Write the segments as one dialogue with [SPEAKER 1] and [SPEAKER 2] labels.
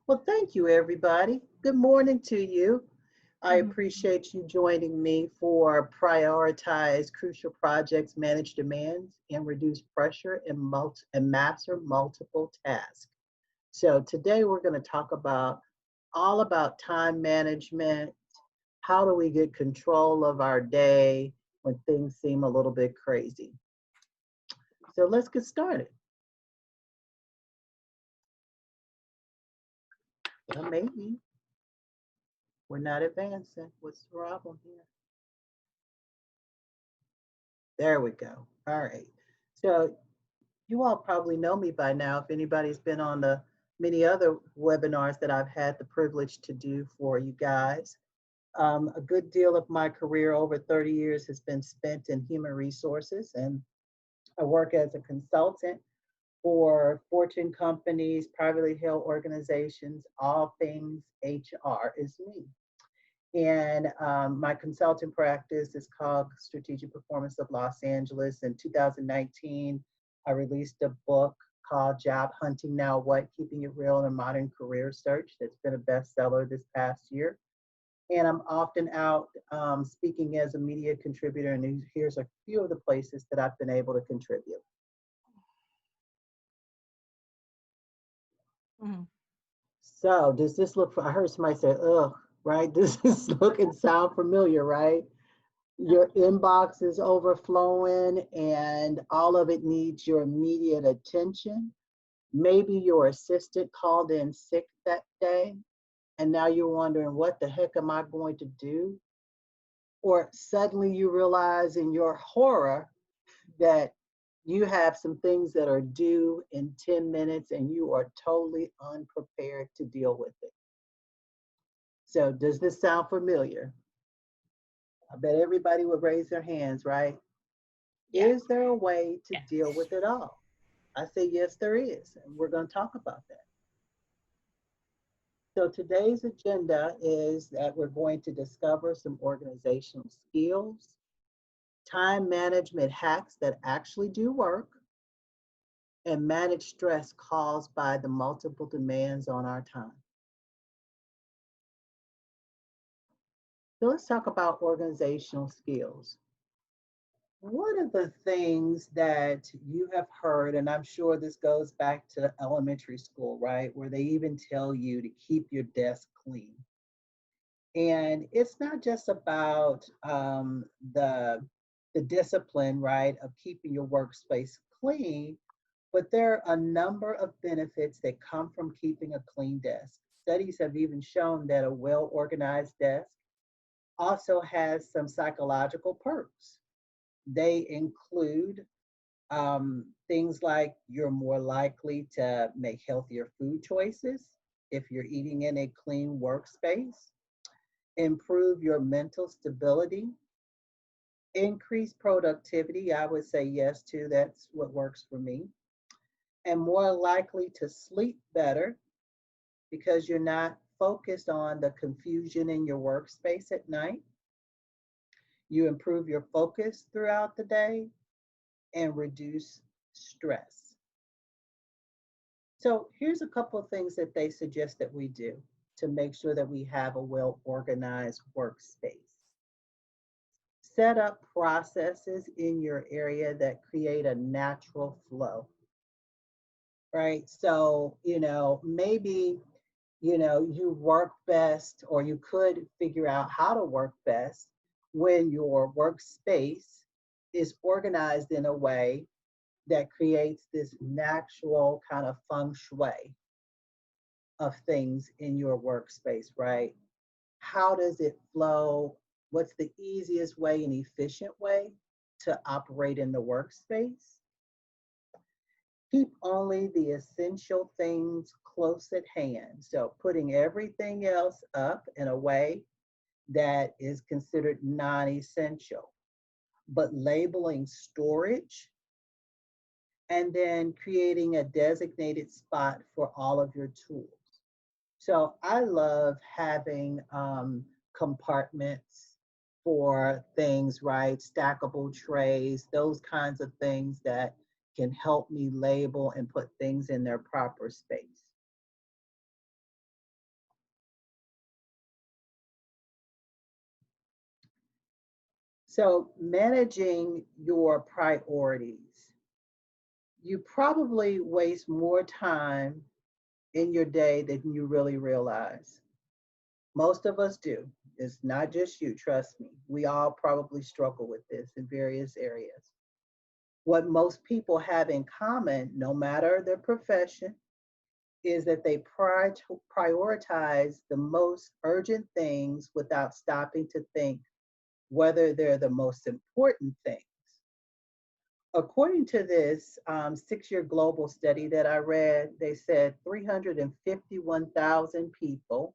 [SPEAKER 1] Well, thank you, everybody. Good morning to you. I
[SPEAKER 2] Mhm.
[SPEAKER 1] appreciate you joining me for prioritize crucial projects, manage demands, and reduce pressure and master multiple tasks. So today we're going to talk about all about time management. How do we get control of our day when things seem a little bit crazy? So let's get started. Well, maybe we're not advancing. What's the problem here? There we go. All right. So you all probably know me by now if anybody's been on the many other webinars that I've had the privilege to do for you guys. A good deal of my career, over 30 years, has been spent in human resources, and I work as a consultant for Fortune companies, privately held organizations, all things HR is me. And my consulting practice is called Strategic Performance of Los Angeles. In 2019, I released a book called Job Hunting Now What? Keeping It Real in a Modern Career Search that's been a bestseller this past year. And I'm often out speaking as a media contributor, and here's a few of the places that I've been able to contribute.
[SPEAKER 2] Mhm.
[SPEAKER 1] So does this look, I heard somebody say, ugh, right? Does this look and sound familiar, right? Your inbox is overflowing and all of it needs your immediate attention. Maybe your assistant called in sick that day and now you're wondering, what the heck am I going to do? Or suddenly you realize in your horror that you have some things that are due in 10 minutes and you are totally unprepared to deal with it. So, does this sound familiar? I bet everybody would raise their hands, right?
[SPEAKER 2] Yeah.
[SPEAKER 1] Is there a way to deal
[SPEAKER 2] Yes.
[SPEAKER 1] with it all? I say, yes, there is. And we're going to talk about that. So today's agenda is that we're going to discover some organizational skills, time management hacks that actually do work, and manage stress caused by the multiple demands on our time. So let's talk about organizational skills. One of the things that you have heard, and I'm sure this goes back to elementary school, right, where they even tell you to keep your desk clean. And it's not just about the discipline, right, of keeping your workspace clean, but there are a number of benefits that come from keeping a clean desk. Studies have even shown that a well organized desk also has some psychological perks. They include things like you're more likely to make healthier food choices if you're eating in a clean workspace, improve your mental stability, increase productivity. I would say yes to that's what works for me, and more likely to sleep better because you're not focused on the confusion in your workspace at night. You improve your focus throughout the day and reduce stress. So here's a couple of things that they suggest that we do to make sure that we have a well organized workspace. Set up processes in your area that create a natural flow, right? So, maybe, you work best or you could figure out how to work best when your workspace is organized in a way that creates this natural kind of feng shui of things in your workspace, right? How does it flow? What's the easiest way and efficient way to operate in the workspace? Keep only the essential things close at hand. So, putting everything else up in a way that is considered non essential, but labeling storage and then creating a designated spot for all of your tools. So I love having compartments for things, right? Stackable trays, those kinds of things that can help me label and put things in their proper space. So, managing your priorities, you probably waste more time in your day than you really realize. Most of us do. It's not just you, trust me. We all probably struggle with this in various areas. What most people have in common, no matter their profession, is that they prioritize the most urgent things without stopping to think whether they're the most important things. According to this 6 year global study that I read, they said 351,000 people,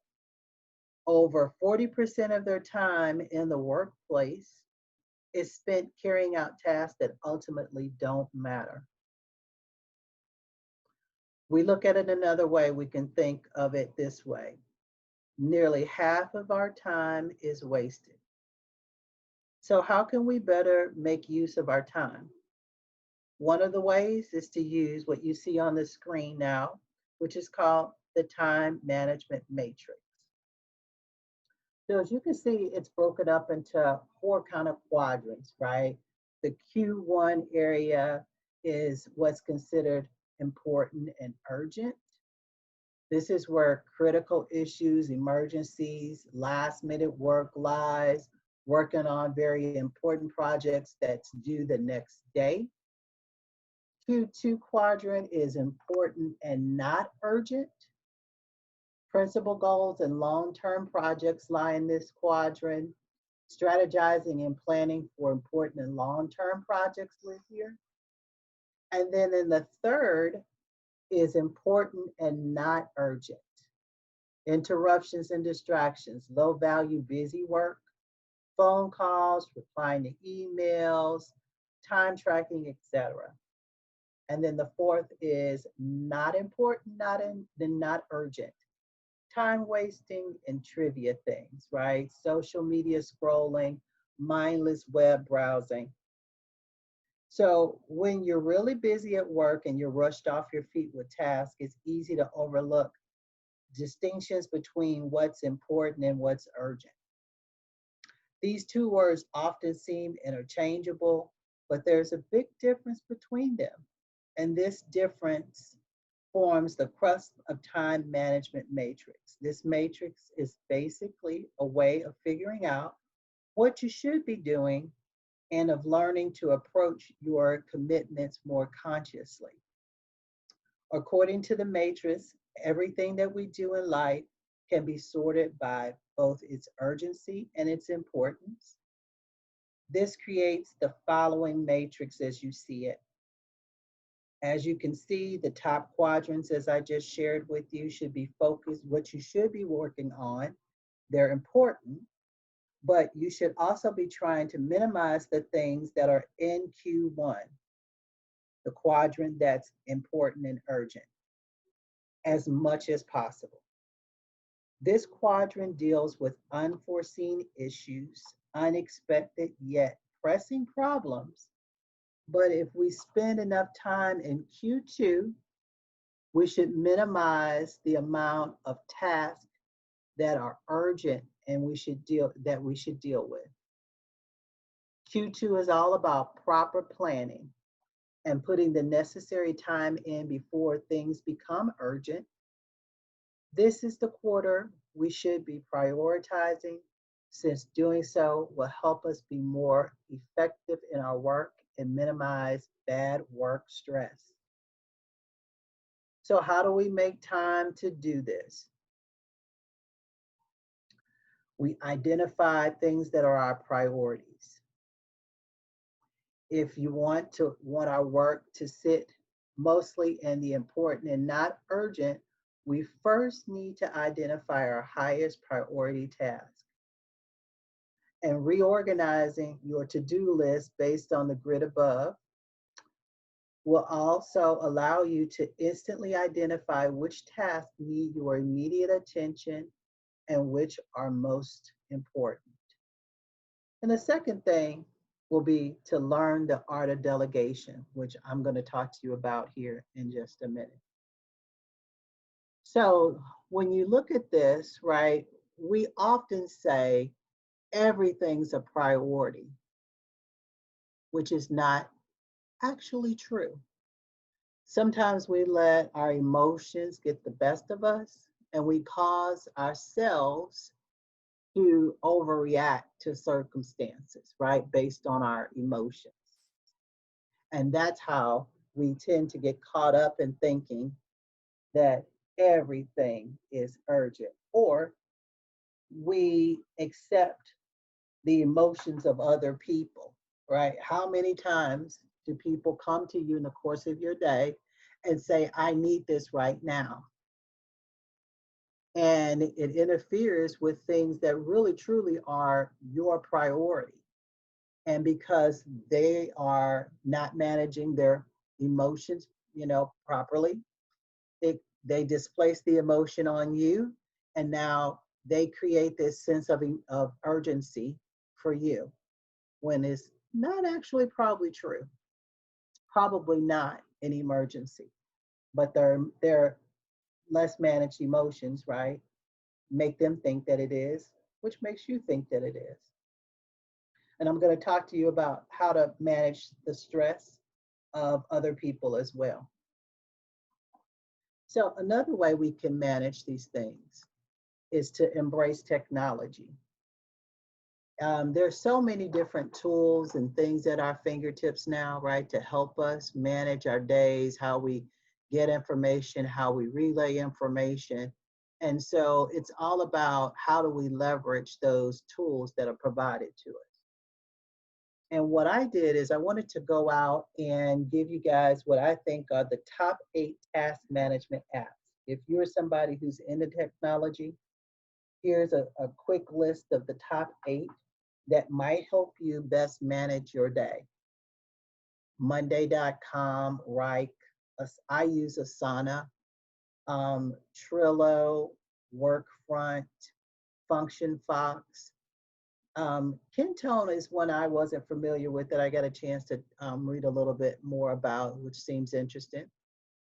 [SPEAKER 1] over 40% of their time in the workplace, is spent carrying out tasks that ultimately don't matter. We look at it another way, we can think of it this way: nearly half of our time is wasted. So, how can we better make use of our time? One of the ways is to use what you see on the screen now, which is called the time management matrix. So as you can see, it's broken up into four kind of quadrants, right? The Q1 area is what's considered important and urgent. This is where critical issues, emergencies, last minute work lies, working on very important projects that's due the next day. Q2 quadrant is important and not urgent. Principal goals and long-term projects lie in this quadrant. Strategizing and planning for important and long-term projects live here. And then in the third is important and not urgent. Interruptions and distractions, low value busy work, phone calls, replying to emails, time tracking, etc. And then the fourth is not important, not urgent. Time wasting and trivia things, right? Social media scrolling, mindless web browsing. So when you're really busy at work and you're rushed off your feet with tasks, it's easy to overlook distinctions between what's important and what's urgent. These two words often seem interchangeable, but there's a big difference between them. And this difference forms the crust of time management matrix. This matrix is basically a way of figuring out what you should be doing and of learning to approach your commitments more consciously. According to the matrix, everything that we do in life can be sorted by both its urgency and its importance. This creates the following matrix as you see it. As you can see, the top quadrants, as I just shared with you, should be focused, what you should be working on. They're important, but you should also be trying to minimize the things that are in Q1, the quadrant that's important and urgent, as much as possible. This quadrant deals with unforeseen issues, unexpected yet pressing problems. But if we spend enough time in Q2, we should minimize the amount of tasks that are urgent and we should deal with. Q2 is all about proper planning and putting the necessary time in before things become urgent. This is the quarter we should be prioritizing, since doing so will help us be more effective in our work and minimize bad work stress. So how do we make time to do this? We identify things that are our priorities. If you want our work to sit mostly in the important and not urgent, we first need to identify our highest priority task. And reorganizing your to-do list based on the grid above will also allow you to instantly identify which tasks need your immediate attention and which are most important. And the second thing will be to learn the art of delegation, which I'm going to talk to you about here in just a minute. So when you look at this, right, we often say everything's a priority. which is not actually true. Sometimes we let our emotions get the best of us and we cause ourselves to overreact to circumstances, right? Based on our emotions. And that's how we tend to get caught up in thinking that everything is urgent, or we accept the emotions of other people, right? How many times do people come to you in the course of your day and say, I need this right now? And it interferes with things that really truly are your priority. And because they are not managing their emotions, properly, they displace the emotion on you, and now they create this sense of urgency for you when it's not actually probably true. It's probably not an emergency, but their less managed emotions, right, make them think that it is, which makes you think that it is. And I'm going to talk to you about how to manage the stress of other people as well. So another way we can manage these things is to embrace technology. There's so many different tools and things at our fingertips now, right, to help us manage our days, how we get information, how we relay information. And so it's all about how do we leverage those tools that are provided to us. And what I did is I wanted to go out and give you guys what I think are the top 8 task management apps. If you're somebody who's into technology, here's a quick list of the top 8 that might help you best manage your day. Monday.com, Rike, I use Asana, Trello, Workfront, Function Fox. Kintone is one I wasn't familiar with that I got a chance to read a little bit more about, which seems interesting.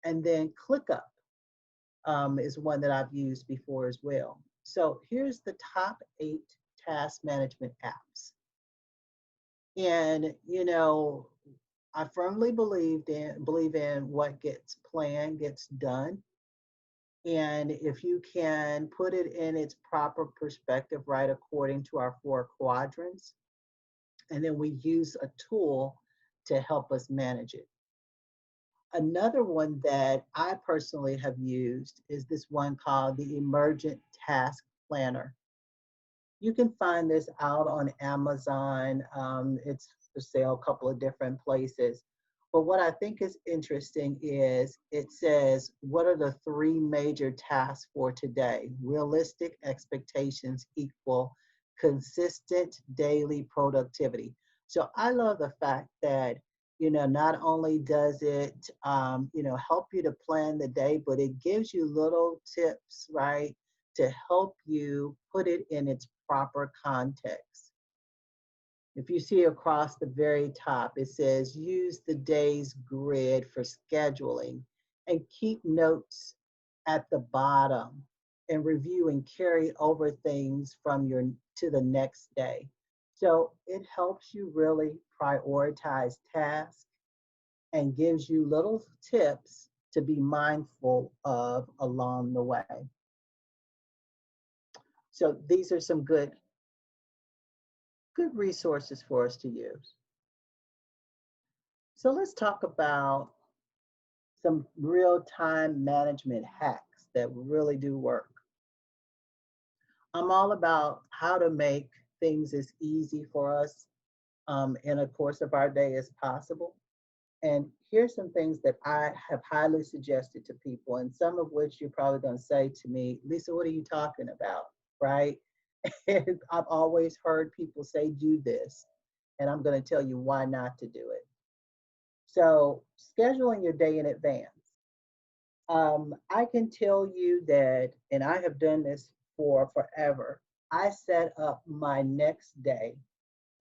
[SPEAKER 1] And then ClickUp is one that I've used before as well. So here's the top 8 task management apps. And I firmly believe in what gets planned gets done. And if you can put it in its proper perspective, right, according to our 4 quadrants, and then we use a tool to help us manage it. Another one that I personally have used is this one called the Emergent Task Planner. You can find this out on Amazon. It's for sale a couple of different places. But what I think is interesting is it says, what are the 3 major tasks for today? Realistic expectations equal consistent daily productivity. So I love the fact that, not only does it, help you to plan the day, but it gives you little tips, right, to help you put it in its proper context. If you see across the very top, it says use the day's grid for scheduling and keep notes at the bottom and review and carry over things from to the next day. So it helps you really prioritize tasks and gives you little tips to be mindful of along the way. So these are some good resources for us to use. So let's talk about some real time management hacks that really do work. I'm all about how to make things as easy for us in the course of our day as possible. And here's some things that I have highly suggested to people, and some of which you're probably going to say to me, Lisa, what are you talking about? Right? And I've always heard people say, do this. And I'm going to tell you why not to do it. So, scheduling your day in advance. I can tell you that, and I have done this for forever, I set up my next day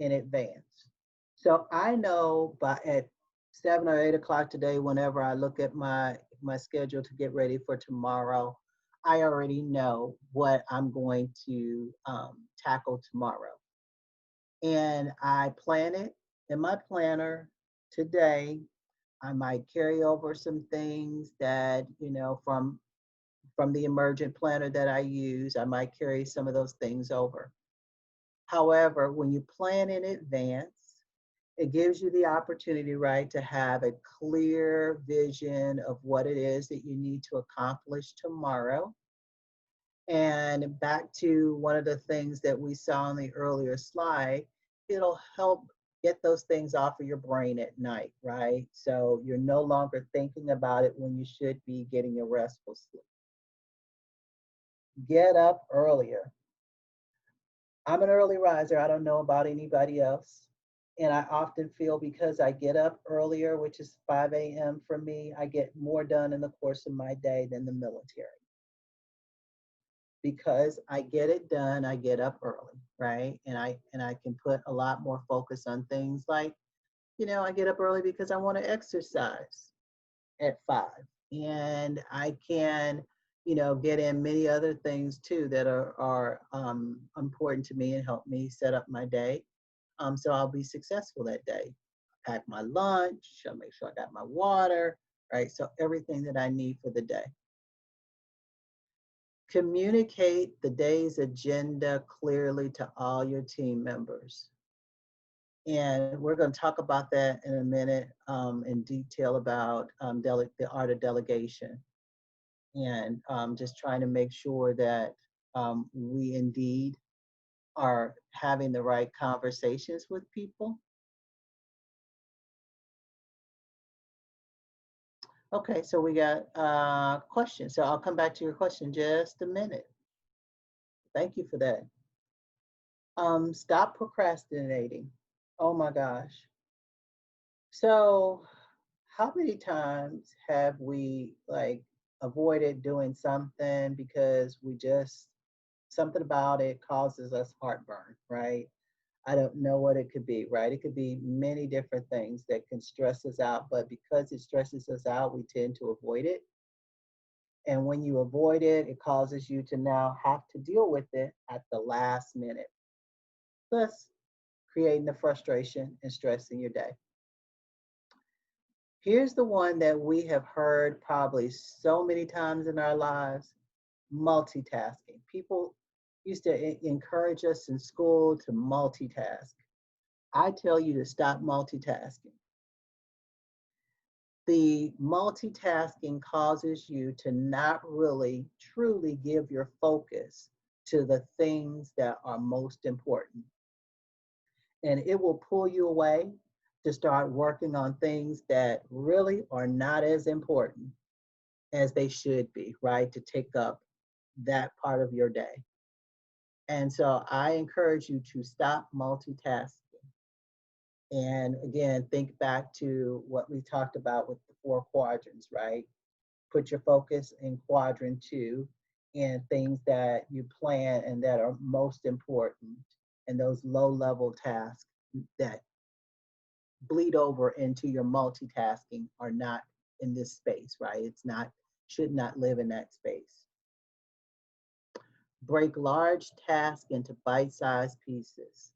[SPEAKER 1] in advance. So I know at 7 or 8 o'clock today, whenever I look at my schedule to get ready for tomorrow, I already know what I'm going to tackle tomorrow. And I plan it in my planner today, I might carry over some things that, from the Emergent planner that I use. I might carry some of those things over. However, when you plan in advance, it gives you the opportunity, right, to have a clear vision of what it is that you need to accomplish tomorrow. And back to one of the things that we saw in the earlier slide, it'll help get those things off of your brain at night, right? So you're no longer thinking about it when you should be getting a restful sleep. Get up earlier. I'm an early riser. I don't know about anybody else. And I often feel because I get up earlier, which is 5 a.m. for me, I get more done in the course of my day than the military. Because I get it done, I get up early, right? And I can put a lot more focus on things like, I get up early because I want to exercise at 5. And I can, get in many other things too that are important to me and help me set up my day. So I'll be successful that day. Pack my lunch, I'll make sure I got my water, right? So everything that I need for the day. Communicate the day's agenda clearly to all your team members. And we're going to talk about that in a minute in detail about the art of delegation and just trying to make sure that we indeed are having the right conversations with people. Okay, so we got questions. So I'll come back to your question in just a minute. Thank you for that. Stop procrastinating. Oh my gosh. So, how many times have we like avoided doing something because we just something about it causes us heartburn, right? I don't know what it could be, right? It could be many different things that can stress us out, but because it stresses us out, we tend to avoid it. And when you avoid it, it causes you to now have to deal with it at the last minute, thus creating the frustration and stress in your day. Here's the one that we have heard probably so many times in our lives: multitasking. People used to encourage us in school to multitask. I tell you to stop multitasking. The multitasking causes you to not really truly give your focus to the things that are most important. And it will pull you away to start working on things that really are not as important as they should be, right? To take up that part of your day. And so I encourage you to stop multitasking. And again, think back to what we talked about with the 4 quadrants, right? Put your focus in quadrant 2 and things that you plan and that are most important, and those low level tasks that bleed over into your multitasking are not in this space, right? It's not, should not live in that space. Break large tasks into bite-sized pieces.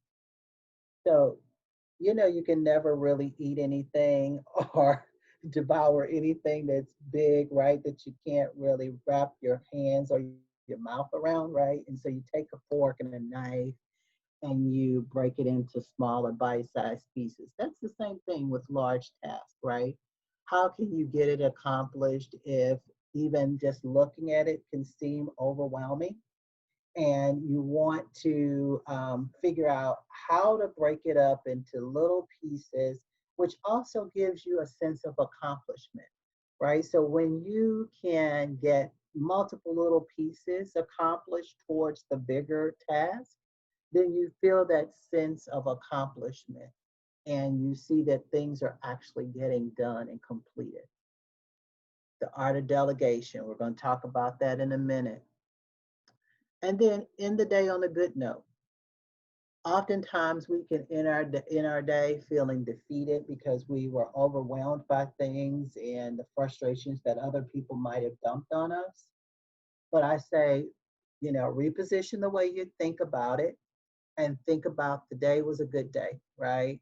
[SPEAKER 1] So, you can never really eat anything or devour anything that's big, right? That you can't really wrap your hands or your mouth around, right? And so you take a fork and a knife and you break it into smaller bite-sized pieces. That's the same thing with large tasks, right? How can you get it accomplished if even just looking at it can seem overwhelming? And you want to figure out how to break it up into little pieces, which also gives you a sense of accomplishment, right? So when you can get multiple little pieces accomplished towards the bigger task, then you feel that sense of accomplishment and you see that things are actually getting done and completed. The art of delegation, we're going to talk about that in a minute. And then end the day on a good note. Oftentimes we can end our day feeling defeated because we were overwhelmed by things and the frustrations that other people might have dumped on us. But I say, reposition the way you think about it and think about the day was a good day, right?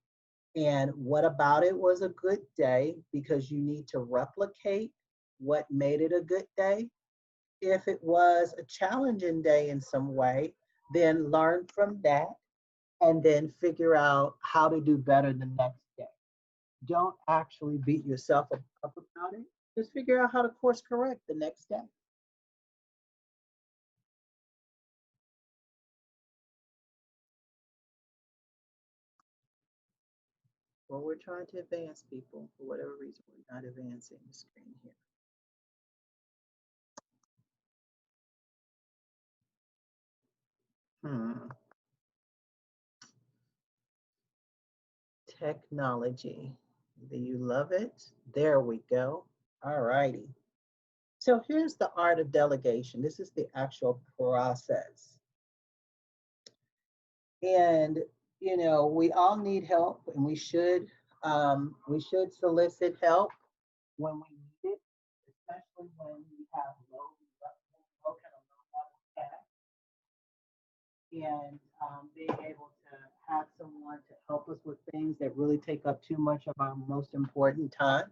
[SPEAKER 1] And what about it was a good day, because you need to replicate what made it a good day. If it was a challenging day in some way, then learn from that and then figure out how to do better the next day. Don't actually beat yourself up about it. Just figure out how to course correct the next day. Well, we're trying to advance people. For whatever reason, we're not advancing the screen here. Hmm. Technology. Do you love it? There we go. All righty. So here's the art of delegation. This is the actual process. And we all need help, and we should solicit help when we need it, especially when we have low kind of low level tasks, and being able to have someone to help us with things that really take up too much of our most important time.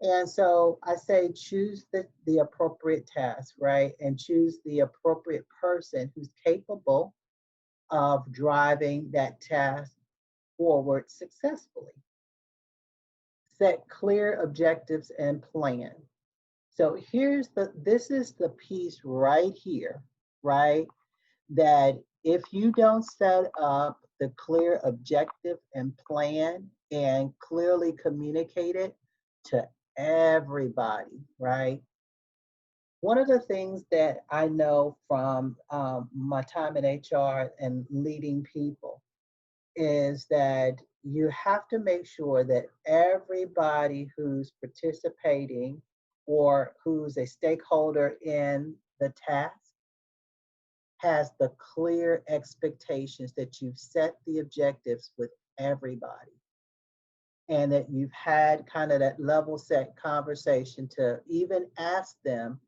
[SPEAKER 1] And so I say choose the appropriate task, right? And choose the appropriate person who's capable of driving that task forward successfully. Set clear objectives and plan. So this is the piece right here, right? That if you don't set up the clear objective and plan and clearly communicate it to everybody, right? One of the things that I know from my time in HR and leading people is that you have to make sure that everybody who's participating or who's a stakeholder in the task has the clear expectations, that you've set the objectives with everybody, and that you've had kind of that level set conversation to even ask them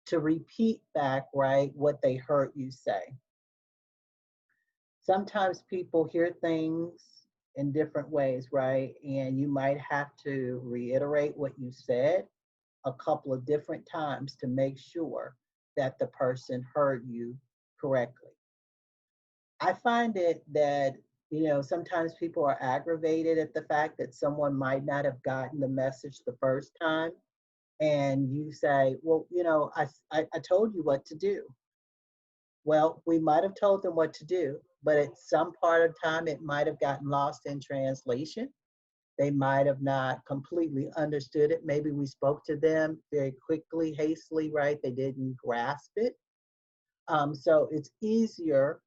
[SPEAKER 1] to repeat back, right, what they heard you say. Sometimes people hear things in different ways, right? And you might have to reiterate what you said a couple of different times to make sure that the person heard you correctly. I find it that, sometimes people are aggravated at the fact that someone might not have gotten the message the first time. And you say, well, I told you what to do. Well, we might have told them what to do, but at some part of time, it might have gotten lost in translation. They might have not completely understood it. Maybe we spoke to them very quickly, hastily, right? They didn't grasp it. So it's easier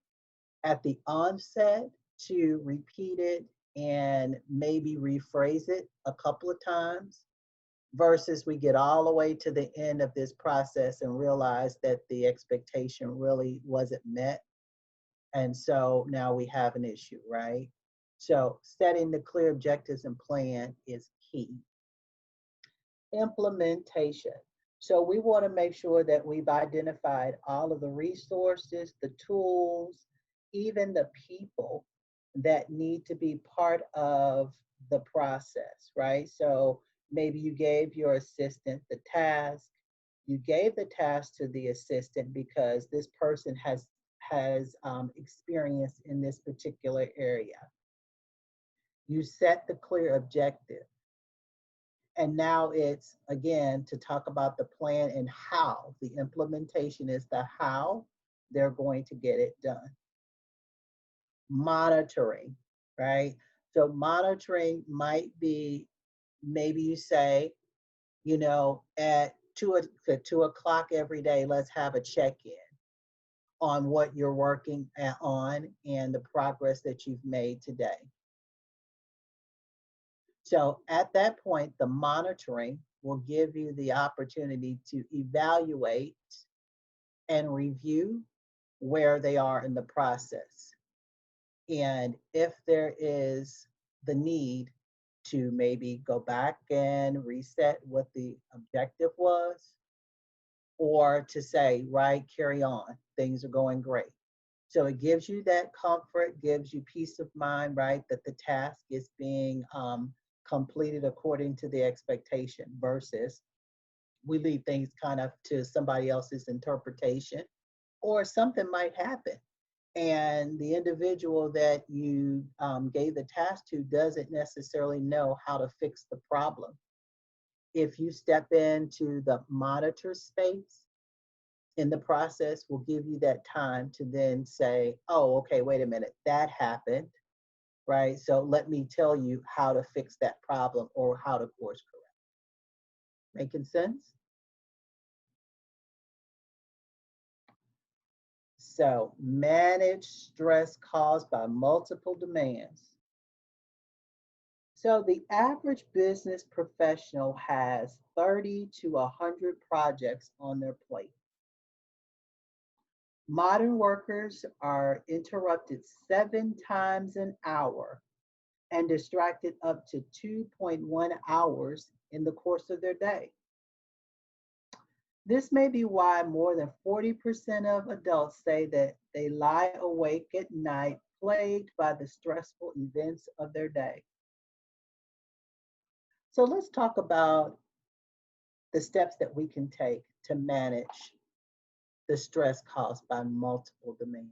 [SPEAKER 1] at the onset to repeat it and maybe rephrase it a couple of times versus we get all the way to the end of this process and realize that the expectation really wasn't met. And so now we have an issue, right? So setting the clear objectives and plan is key. Implementation. So we want to make sure that we've identified all of the resources, the tools, even the people that need to be part of the process, right? So maybe you gave your assistant the task. You gave the task to the assistant because this person has experience in this particular area. You set the clear objective. And now it's again to talk about the plan and how. The implementation is the how they're going to get it done. Monitoring, right? So monitoring might be, maybe you say, at 2 o'clock every day, let's have a check-in on what you're working on and the progress that you've made today. So at that point, the monitoring will give you the opportunity to evaluate and review where they are in the process. And if there is the need to maybe go back and reset what the objective was, or to say, right, carry on, things are going great. So it gives you that comfort, gives you peace of mind, right? That the task is being completed according to the expectation versus we leave things kind of to somebody else's interpretation or something might happen. And the individual that you gave the task to doesn't necessarily know how to fix the problem. If you step into the monitor space in the process, will give you that time to then say, oh, okay, wait a minute, that happened, right? So let me tell you how to fix that problem or how to course correct. Making sense? So manage stress caused by multiple demands. So the average business professional has 30 to 100 projects on their plate. Modern workers are interrupted 7 times an hour and distracted up to 2.1 hours in the course of their day. This may be why more than 40% of adults say that they lie awake at night plagued by the stressful events of their day. So let's talk about the steps that we can take to manage the stress caused by multiple demands.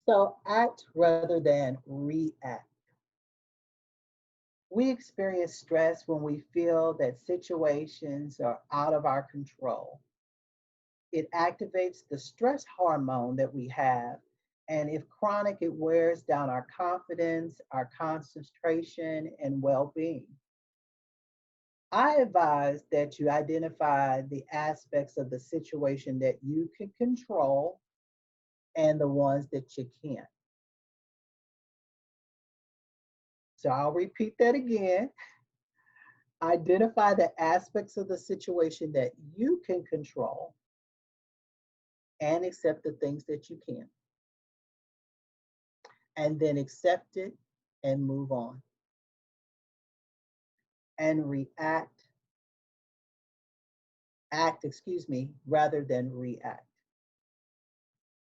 [SPEAKER 1] So act rather than react. We experience stress when we feel that situations are out of our control. It activates the stress hormone that we have. And if chronic, it wears down our confidence, our concentration, and well being. I advise that you identify the aspects of the situation that you can control and the ones that you can't. So I'll repeat that again. Identify the aspects of the situation that you can control and accept the things that you can't. And then accept it and move on. And rather than react.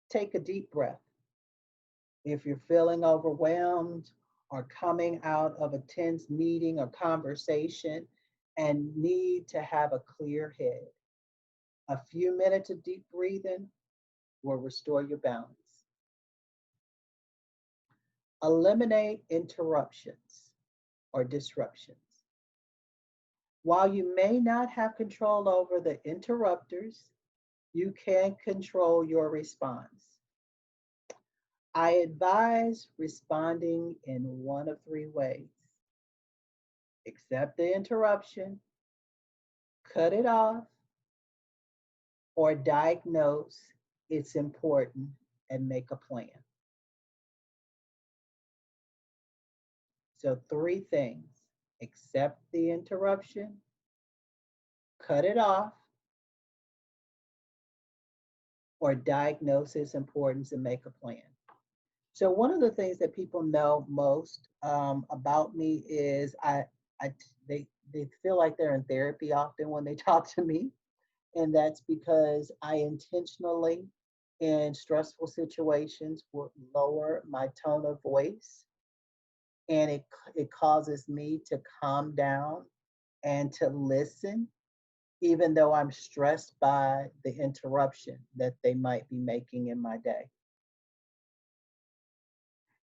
[SPEAKER 1] Take a deep breath. If you're feeling overwhelmed or coming out of a tense meeting or conversation and need to have a clear head, a few minutes of deep breathing will restore your balance. Eliminate interruptions or disruptions. While you may not have control over the interrupters, you can control your response. I advise responding in one of three ways: accept the interruption, cut it off, or diagnose it's important and make a plan. So, three things: accept the interruption, cut it off, or diagnose its importance and make a plan. So, one of the things that people know most about me is I they feel like they're in therapy often when they talk to me. And that's because I intentionally, in stressful situations, would lower my tone of voice. And it causes me to calm down and to listen, even though I'm stressed by the interruption that they might be making in my day.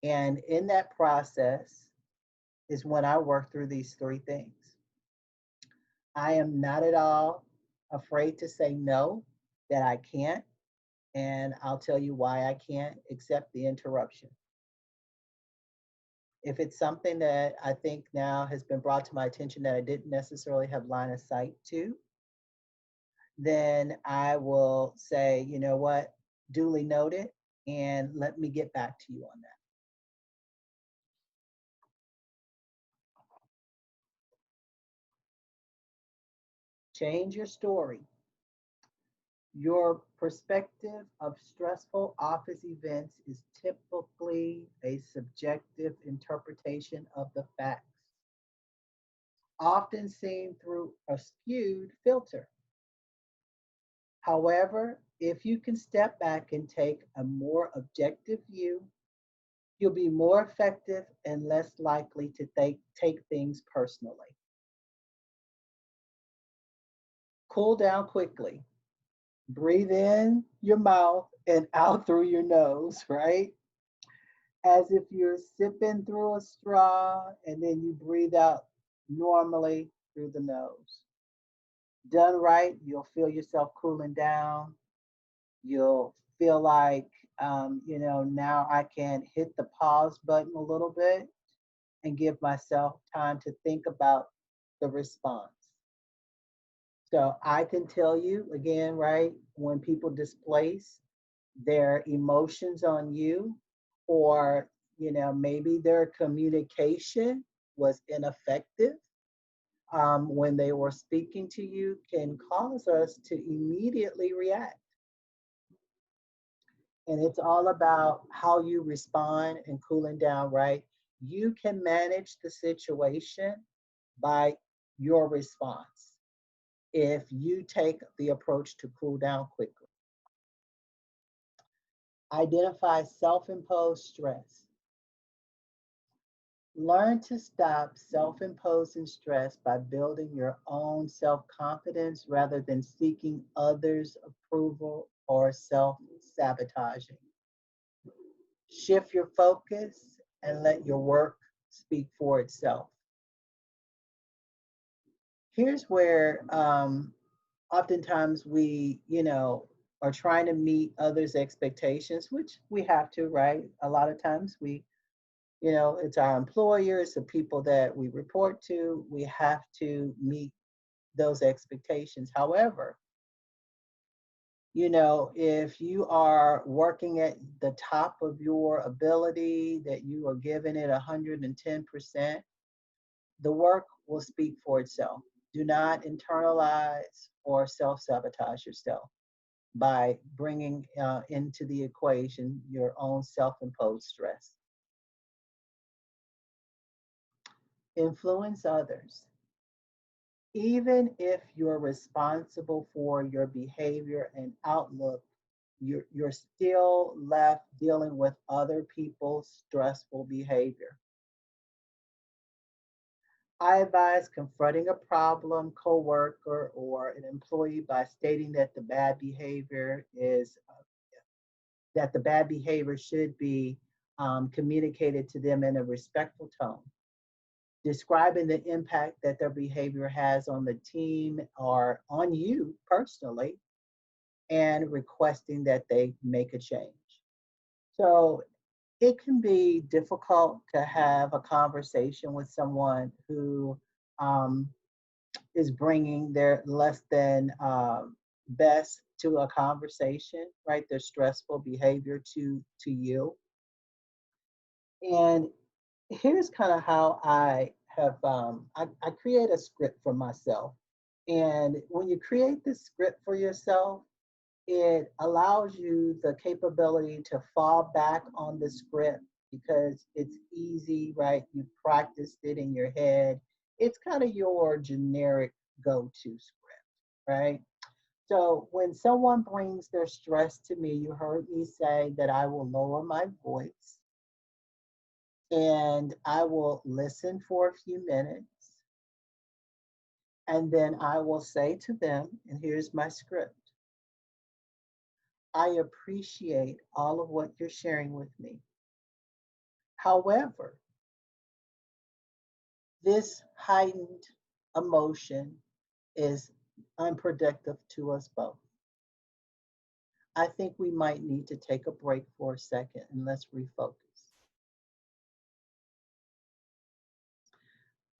[SPEAKER 1] And in that process is when I work through these three things. I am not at all afraid to say no, that I can't. And I'll tell you why I can't accept the interruption. If it's something that I think now has been brought to my attention that I didn't necessarily have line of sight to, then I will say, you know what, duly noted, and let me get back to you on that. Change your story. Your perspective of stressful office events is typically a subjective interpretation of the facts, often seen through a skewed filter. However, If you can step back and take a more objective view, you'll be more effective and less likely to take things personally. Cool down quickly. Breathe in your mouth and out through your nose, right? As if you're sipping through a straw and then you breathe out normally through the nose. Done right, you'll feel yourself cooling down. You'll feel like, now I can hit the pause button a little bit and give myself time to think about the response. So I can tell you again, right, when people displace their emotions on you, or, maybe their communication was ineffective when they were speaking to you, can cause us to immediately react. And it's all about how you respond and cooling down, right? You can manage the situation by your response if you take the approach to cool down quickly. Identify self imposed stress. Learn to stop self imposing stress by building your own self confidence rather than seeking others' approval or self sabotaging. Shift your focus and let your work speak for itself. Here's where oftentimes we, are trying to meet others' expectations, which we have to, right? A lot of times it's our employers, the people that we report to, we have to meet those expectations. However, if you are working at the top of your ability, that you are giving it 110%, the work will speak for itself. Do not internalize or self sabotage yourself by bringing into the equation your own self imposed stress. Influence others. Even if you're responsible for your behavior and outlook, you're still left dealing with other people's stressful behavior. I advise confronting a problem coworker or an employee by stating that the bad behavior should be communicated to them in a respectful tone. Describing the impact that their behavior has on the team or on you personally, and requesting that they make a change. So it can be difficult to have a conversation with someone who um, is bringing their less than best to a conversation, right? Their stressful behavior to you. And here's kind of how I have I create a script for myself. And when you create this script for yourself, it allows you the capability to fall back on the script because it's easy, right? You've practiced it in your head. It's kind of your generic go-to script, right? So when someone brings their stress to me, you heard me say that I will lower my voice and I will listen for a few minutes. And then I will say to them, and here's my script: I appreciate all of what you're sharing with me. However, this heightened emotion is unproductive to us both. I think we might need to take a break for a second and let's refocus.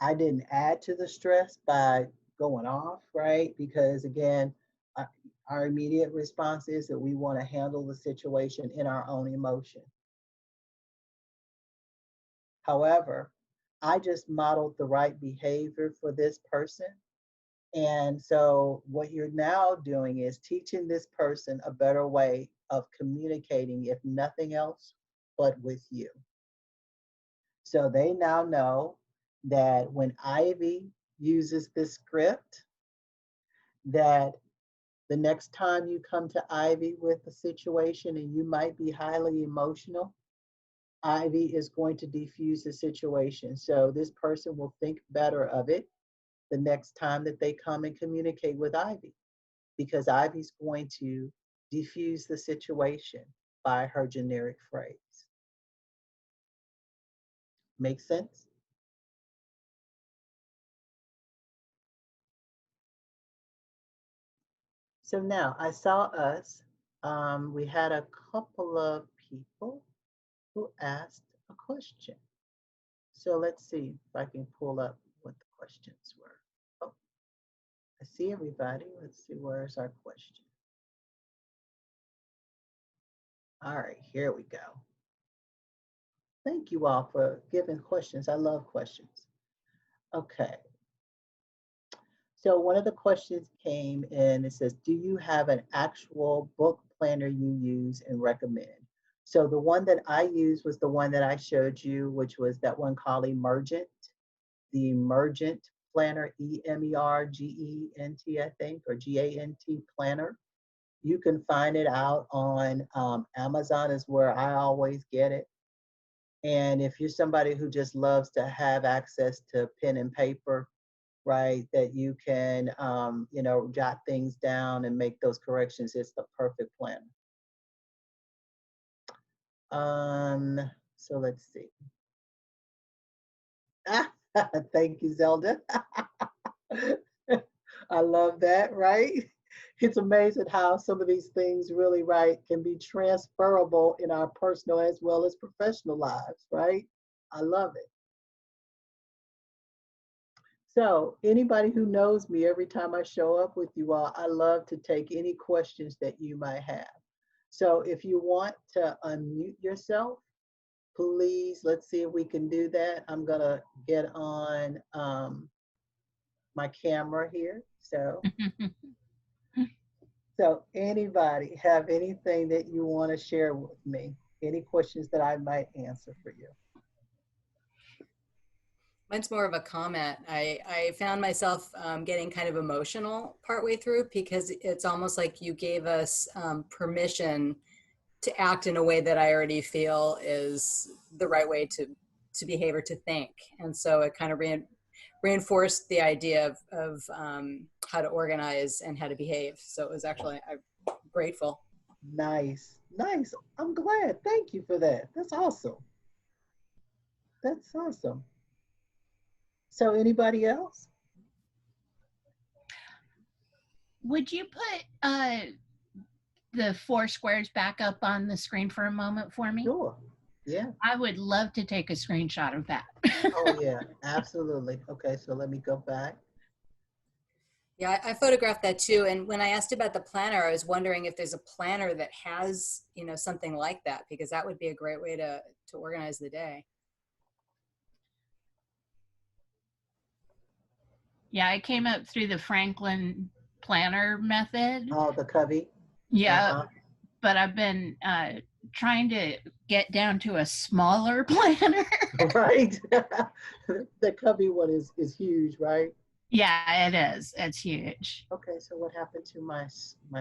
[SPEAKER 1] I didn't add to the stress by going off, right? Because again, uh, our immediate response is that we want to handle the situation in our own emotion. However, I just modeled the right behavior for this person. And so, what you're now doing is teaching this person a better way of communicating, if nothing else, but with you. So, they now know that when Ivy uses this script, that The next time you come to Ivy with a situation and you might be highly emotional, Ivy is going to defuse the situation. So this person will think better of it the next time that they come and communicate with Ivy, because Ivy's going to diffuse the situation by her generic phrase. Make sense? So now I saw us, we had a couple of people who asked a question. So let's see if I can pull up what the questions were. Oh, I see everybody. Let's see, where's our question? All right, here we go. Thank you all for giving questions. I love questions. Okay. So one of the questions came in, it says, do you have an actual book planner you use and recommend? So the one that I used was the one that I showed you, which was that one called Emergent, the Emergent Planner, Emergent, I think, or GANT planner. You can find it out on Amazon is where I always get it. And if you're somebody who just loves to have access to pen and paper, right, that you can, jot things down and make those corrections, it's the perfect planner. So let's see. Thank you, Zelda. I love that, right? It's amazing how some of these things really, right, can be transferable in our personal as well as professional lives, right? I love it. So anybody who knows me, every time I show up with you all, I love to take any questions that you might have. So if you want to unmute yourself, please, let's see if we can do that. I'm gonna get on my camera here. So anybody have anything that you want to share with me? Any questions that I might answer for you?
[SPEAKER 2] Mine's more of a comment. I found myself getting kind of emotional partway through because it's almost like you gave us permission to act in a way that I already feel is the right way to behave or to think. And so it kind of reinforced the idea of how to organize and how to behave. So it was actually, I'm grateful.
[SPEAKER 1] Nice, nice. I'm glad. Thank you for that. That's awesome. That's awesome. So anybody else?
[SPEAKER 3] Would you put the 4 squares back up on the screen for a moment for me?
[SPEAKER 1] Sure. Yeah.
[SPEAKER 3] I would love to take a screenshot of that.
[SPEAKER 1] Oh yeah, absolutely. Okay, so let me go back.
[SPEAKER 2] Yeah, I photographed that too. And when I asked about the planner, I was wondering if there's a planner that has, something like that, because that would be a great way to organize the day.
[SPEAKER 3] Yeah, I came up through the Franklin planner method.
[SPEAKER 1] Oh, the cubby.
[SPEAKER 3] Yeah, but I've been trying to get down to a smaller planner.
[SPEAKER 1] Right. The cubby one is huge, right?
[SPEAKER 3] Yeah, it is. It's huge.
[SPEAKER 1] Okay, so what happened to my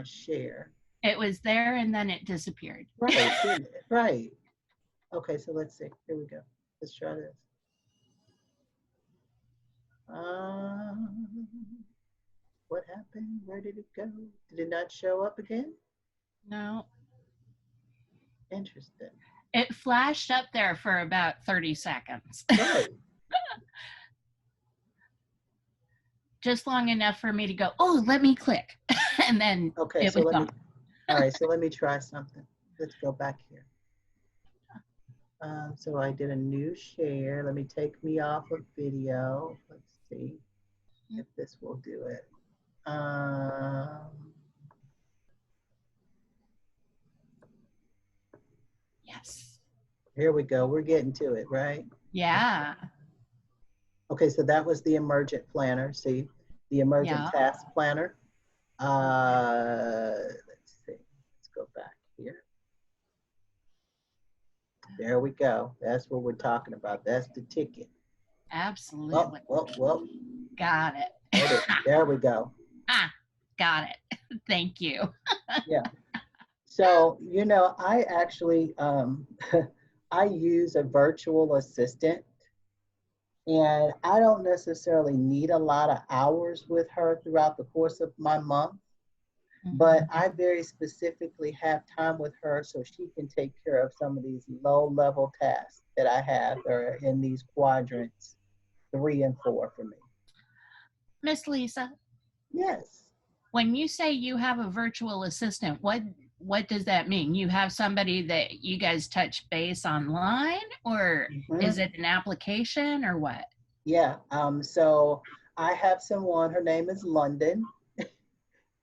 [SPEAKER 1] share?
[SPEAKER 3] It was there and then it disappeared.
[SPEAKER 1] Right, right. Okay, so let's see. Here we go. Let's try this. What happened? Where did it go? Did it not show up again?
[SPEAKER 3] No.
[SPEAKER 1] Interesting.
[SPEAKER 3] It flashed up there for about 30 seconds.
[SPEAKER 1] Right.
[SPEAKER 3] Just long enough for me to go, oh, let me click. And then
[SPEAKER 1] okay,
[SPEAKER 3] it
[SPEAKER 1] so
[SPEAKER 3] was
[SPEAKER 1] let
[SPEAKER 3] gone.
[SPEAKER 1] me, all right, so let me try something. Let's go back here. So I did a new share. Let me take me off of video. Let's see if this will do it.
[SPEAKER 3] Yes.
[SPEAKER 1] Here we go. We're getting to it, right?
[SPEAKER 3] Yeah.
[SPEAKER 1] Okay, so that was the Emergent planner. See, the Emergent task planner. Let's see. Let's go back here. There we go. That's what we're talking about. That's the ticket.
[SPEAKER 3] Absolutely.
[SPEAKER 1] Whoa.
[SPEAKER 3] Got it.
[SPEAKER 1] There we go.
[SPEAKER 3] Got it. Thank you.
[SPEAKER 1] Yeah. So, I actually, I use a virtual assistant, and I don't necessarily need a lot of hours with her throughout the course of my month, but I very specifically have time with her so she can take care of some of these low level tasks that I have that are in these quadrants 3 and 4 for me.
[SPEAKER 3] Miss Lisa,
[SPEAKER 1] Yes.
[SPEAKER 3] when you say you have a virtual assistant, what does that mean? You have somebody that you guys touch base online, or is it an application, or what?
[SPEAKER 1] Yeah. So I have someone, her name is London.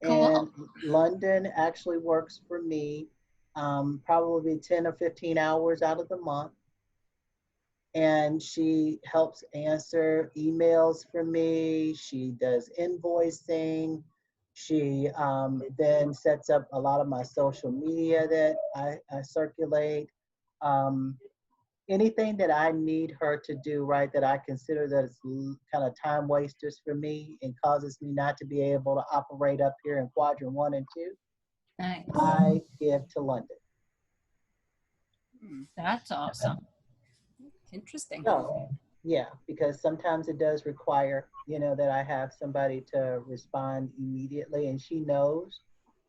[SPEAKER 3] Cool.
[SPEAKER 1] And London actually works for me probably 10 or 15 hours out of the month. And she helps answer emails for me. She does invoicing. She then sets up a lot of my social media that I circulate. Um, Anything that I need her to do, right, that I consider that it's kind of time wasters for me and causes me not to be able to operate up here in quadrant 1 and 2,
[SPEAKER 3] Nice.
[SPEAKER 1] I give to London.
[SPEAKER 3] That's awesome.
[SPEAKER 2] Interesting.
[SPEAKER 1] So, yeah, because sometimes it does require, that I have somebody to respond immediately, and she knows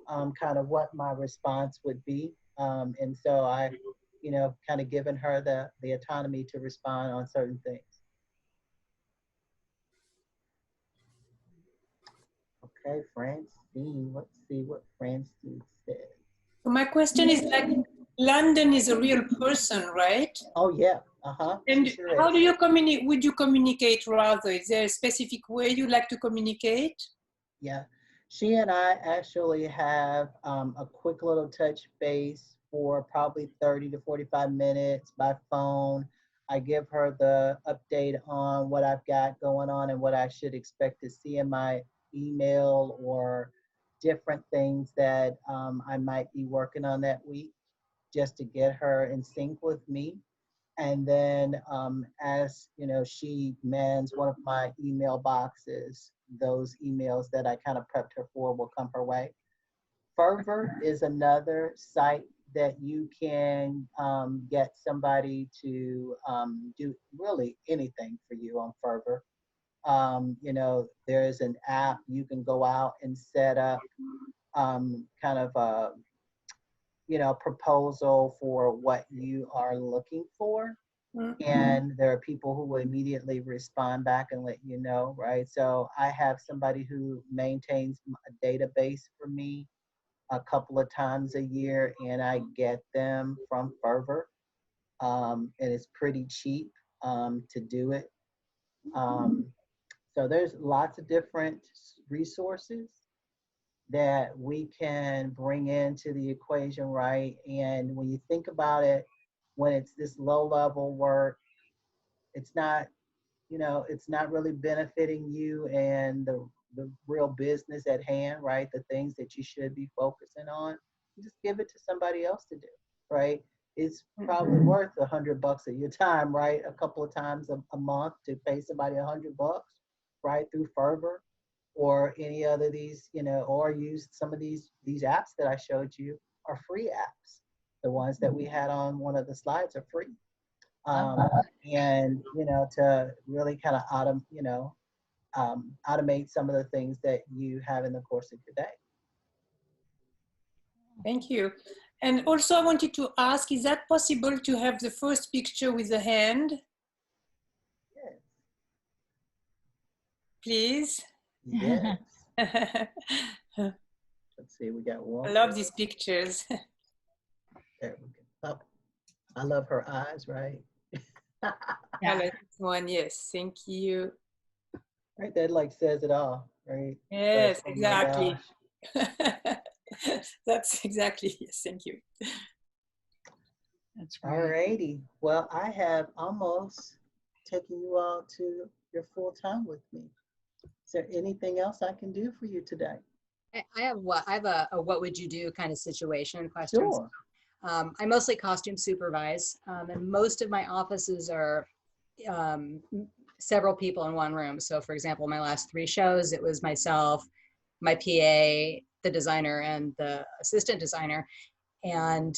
[SPEAKER 1] kind of what my response would be. And so I, kind of given her the autonomy to respond on certain things. Okay, Francine, let's see what Francine says.
[SPEAKER 4] My question is, like, London is a real person, right?
[SPEAKER 1] Oh yeah,
[SPEAKER 4] And
[SPEAKER 1] sure
[SPEAKER 4] how
[SPEAKER 1] is.
[SPEAKER 4] do you communicate? Would you communicate rather? Is there a specific way you like to communicate?
[SPEAKER 1] Yeah, she and I actually have a quick little touch base for probably 30 to 45 minutes by phone. I give her the update on what I've got going on and what I should expect to see in my email or different things that I might be working on that week, just to get her in sync with me. And then as she mans one of my email boxes, those emails that I kind of prepped her for will come her way. Fervor is another site that you can get somebody to do really anything for you on Fervor. There's an app you can go out and set up kind of a proposal for what you are looking for. And there are people who will immediately respond back and let you know, right? So I have somebody who maintains a database for me a couple of times a year, and I get them from Fervor. And it's pretty cheap to do it. So there's lots of different resources that we can bring into the equation, right? And when you think about it, when it's this low level work, it's not, it's not really benefiting you and the real business at hand, right? The things that you should be focusing on, just give it to somebody else to do, right? It's probably worth $100 of your time, right? A couple of times a month to pay somebody $100, right? Through Fervor or any other these, or use some of these apps that I showed you are free apps. The ones that we had on one of the slides are free. And to really kind of automate some of the things that you have in the course of your day.
[SPEAKER 4] Thank you. And also I wanted to ask, is that possible to have the first picture with the hand?
[SPEAKER 1] Yes.
[SPEAKER 4] Please.
[SPEAKER 1] Yes.
[SPEAKER 4] I
[SPEAKER 1] Let's see, we got one.
[SPEAKER 4] love these pictures.
[SPEAKER 1] There we go. Oh, I love her eyes, right?
[SPEAKER 4] I like this one, yes, thank you.
[SPEAKER 1] Right, that like says it all, right?
[SPEAKER 4] Yes,
[SPEAKER 1] Like, oh my
[SPEAKER 4] exactly.
[SPEAKER 1] gosh.
[SPEAKER 4] That's exactly, yes, thank you.
[SPEAKER 3] That's
[SPEAKER 1] All
[SPEAKER 3] great.
[SPEAKER 1] righty. Well, I have almost taken you all to your full time with me. Is there anything else I can do for you today?
[SPEAKER 2] I have a what would you do kind of situation questions.
[SPEAKER 1] Sure.
[SPEAKER 2] I mostly costume supervise, and most of my offices are several people in one room. So for example, my last 3 shows, it was myself, my PA, the designer, and the assistant designer. And,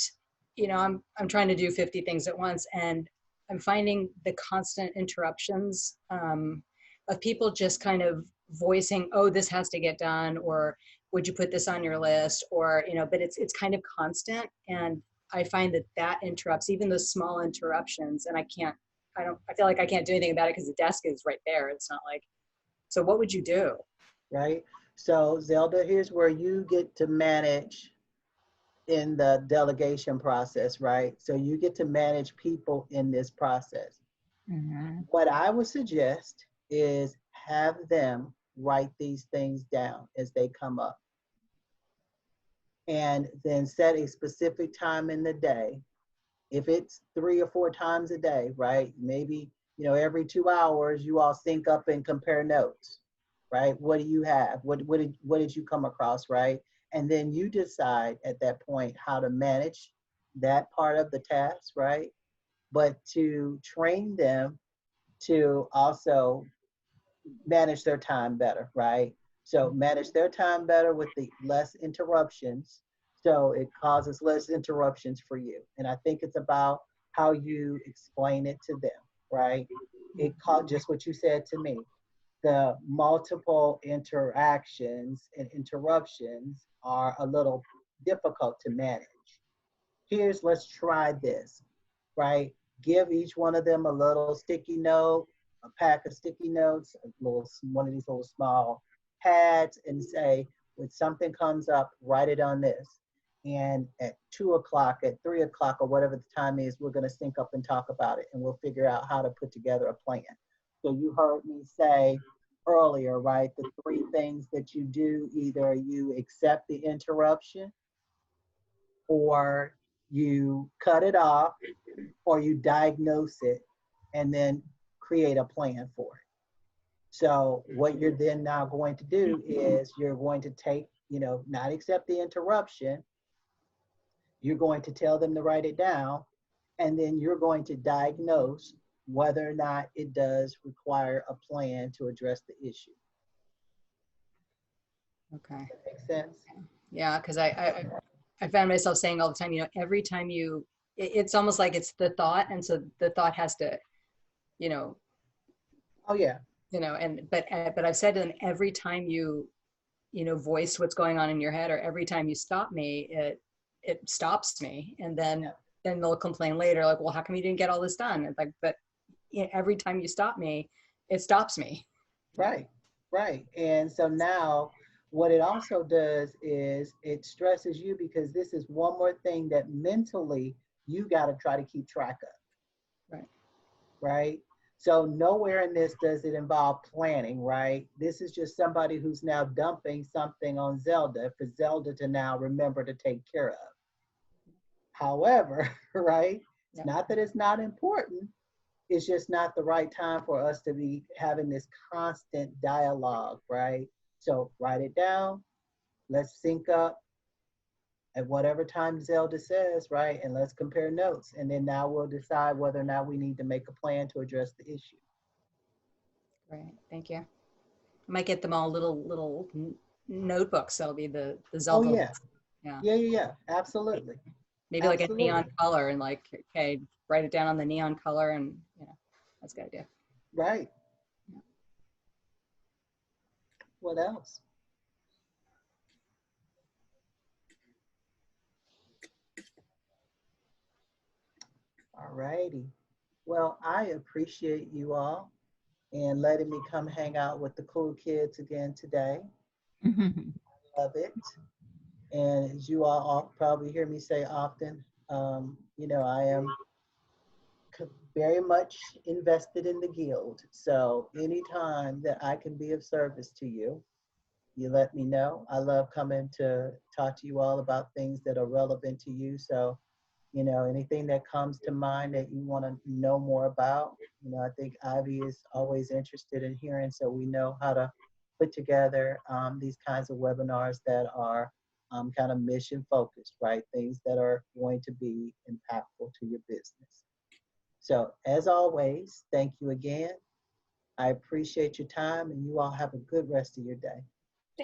[SPEAKER 2] you know, I'm trying to do 50 things at once, and I'm finding the constant interruptions of people just kind of voicing, oh, this has to get done, or would you put this on your list, or, you know, but it's kind of constant. And I find that interrupts even those small interruptions, and I feel like I can't do anything about it because the desk is right there. It's not like, so what would you do?
[SPEAKER 1] Right. So Zelda, here's where you get to manage in the delegation process, right? So you get to manage people in this process.
[SPEAKER 3] Mm-hmm.
[SPEAKER 1] What I would suggest is have them write these things down as they come up. And then set a specific time in the day. If it's 3 or 4 times a day, right? Maybe, you know, every 2 hours you all sync up and compare notes, right? What do you have? What did you come across, right? And then you decide at that point how to manage that part of the task, right? But to train them to also manage their time better, right? So manage their time better with the less interruptions. So it causes less interruptions for you. And I think it's about how you explain it to them, right? It caught just what you said to me. The multiple interactions and interruptions are a little difficult to manage. Let's try this, right? Give each one of them a little sticky note, a pack of sticky notes, one of these little small pads, and say, when something comes up, write it on this. And at 2 o'clock, at 3 o'clock, or whatever the time is, we're going to sync up and talk about it, and we'll figure out how to put together a plan. So you heard me say earlier, right? The 3 things that you do: either you accept the interruption, or you cut it off, or you diagnose it and then create a plan for it. So what you're then now going to do is you're going to take, you know, not accept the interruption. You're going to tell them to write it down, and then you're going to diagnose whether or not it does require a plan to address the issue.
[SPEAKER 2] Okay.
[SPEAKER 1] Does that make sense?
[SPEAKER 2] Yeah, because I found myself saying all the time, you know, every time it's almost like it's the thought, and so the thought has to, you know,
[SPEAKER 1] Oh yeah.
[SPEAKER 2] you know, but I've said to them, every time you know, voice what's going on in your head, or every time you stop me, it stops me, and then they'll complain later, like, well, how come you didn't get all this done? It's like, but you know, every time you stop me, it stops me.
[SPEAKER 1] Right, right. And so now what it also does is it stresses you, because this is one more thing that mentally you got to try to keep track of.
[SPEAKER 2] Right.
[SPEAKER 1] Right. So nowhere in this does it involve planning, right? This is just somebody who's now dumping something on Zelda for Zelda to now remember to take care of. However, right? It's not that it's not important. It's just not the right time for us to be having this constant dialogue, right? So write it down. Let's sync up at whatever time Zelda says, right? And let's compare notes. And then now we'll decide whether or not we need to make a plan to address the issue.
[SPEAKER 2] Right. Thank you. I might get them all little notebooks. That'll be the Zelda.
[SPEAKER 1] Oh yeah.
[SPEAKER 2] Yeah.
[SPEAKER 1] Yeah. Absolutely.
[SPEAKER 2] Maybe like a neon color, and like, okay, write it down on the neon color, and you know, that's a good idea.
[SPEAKER 1] Right.
[SPEAKER 2] Yeah.
[SPEAKER 1] What else? All righty. Well, I appreciate you all and letting me come hang out with the cool kids again today. Love it. And as you all probably hear me say often, you know, I am very much invested in the guild. So anytime that I can be of service to you, you let me know. I love coming to talk to you all about things that are relevant to you. So, you know, anything that comes to mind that you want to know more about, you know, I think Ivy is always interested in hearing, so we know how to put together these kinds of webinars that are kind of mission focused, right? Things that are going to be impactful to your business. So as always, thank you again. I appreciate your time, and you all have a good rest of your day.